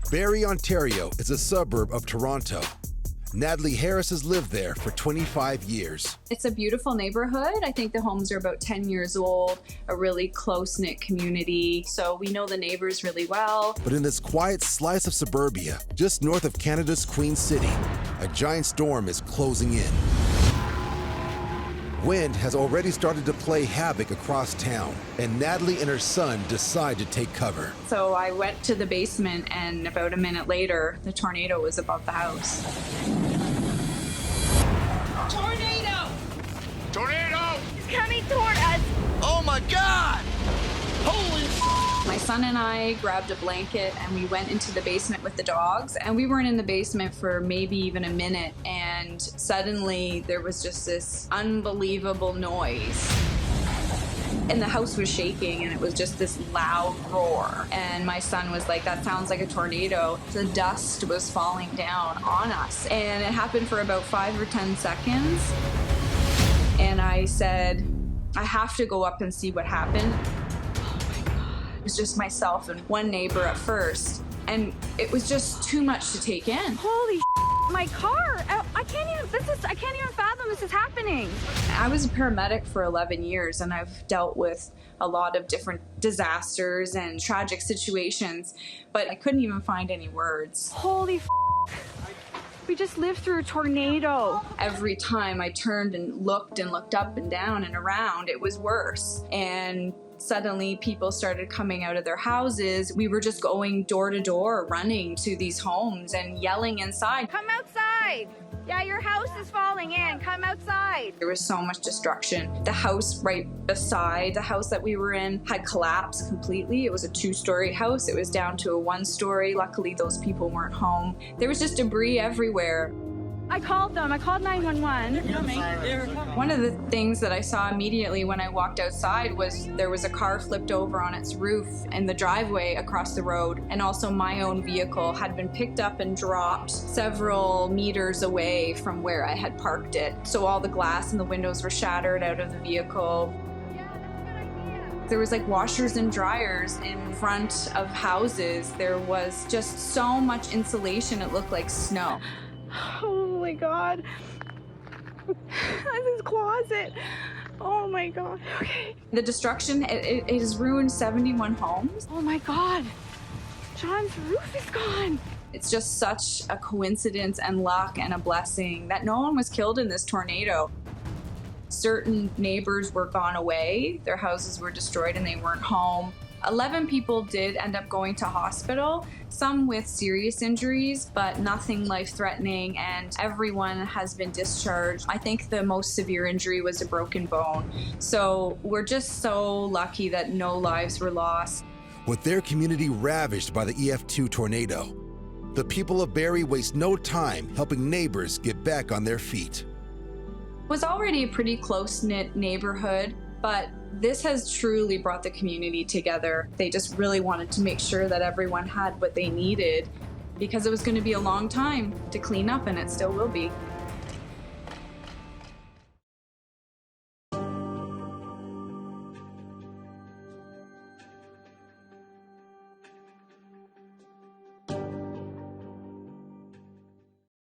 Barrie, Ontario is a suburb of Toronto. Natalie Harris has lived there for 25 years. It's a beautiful neighborhood. I think the homes are about 10 years old, a really close-knit community. So we know the neighbors really well. But in this quiet slice of suburbia, just north of Canada's Queen City, a giant storm is closing in. Wind has already started to play havoc across town, and Natalie and her son decide to take cover. So I went to the basement, and about a minute later, the tornado was above the house. Tornado! Tornado! It's coming toward us! Oh my God! Holy My son and I grabbed a blanket and we went into the basement with the dogs, and we weren't in the basement for maybe even a minute, and suddenly there was just this unbelievable noise. And the house was shaking, and it was just this loud roar. And my son was like, that sounds like a tornado. The dust was falling down on us. And it happened for about 5 or 10 seconds. And I said, I have to go up and see what happened. It was just myself and one neighbor at first. And it was just too much to take in. Holy my car! I can't even fathom this is happening. I was a paramedic for 11 years, and I've dealt with a lot of different disasters and tragic situations, but I couldn't even find any words. Holy we just lived through a tornado. Every time I turned and looked up and down and around, it was worse. And suddenly people started coming out of their houses. We were just going door to door, running to these homes and yelling inside. Come outside! Yeah, your house is falling in. Come outside. There was so much destruction. The house right beside the house that we were in had collapsed completely. It was a 2-story house. It was down to a 1-story. Luckily, those people weren't home. There was just debris everywhere. I called them. I called 911. One of the things that I saw immediately when I walked outside was there was a car flipped over on its roof in the driveway across the road, and also my own vehicle had been picked up and dropped several meters away from where I had parked it. So all the glass and the windows were shattered out of the vehicle. There was like washers and dryers in front of houses. There was just so much insulation, it looked like snow. Oh my God. This closet. Oh my God. Okay. The destruction, it has ruined 71 homes. Oh my God. John's roof is gone. It's just such a coincidence and luck and a blessing that no one was killed in this tornado. Certain neighbors were gone away. Their houses were destroyed and they weren't home. 11 people did end up going to hospital, some with serious injuries, but nothing life-threatening, and everyone has been discharged. I think the most severe injury was a broken bone. So we're just so lucky that no lives were lost. With their community ravaged by the EF2 tornado, the people of Barrie waste no time helping neighbors get back on their feet. It was already a pretty close-knit neighborhood, but this has truly brought the community together. They just really wanted to make sure that everyone had what they needed, because it was going to be a long time to clean up, and it still will be.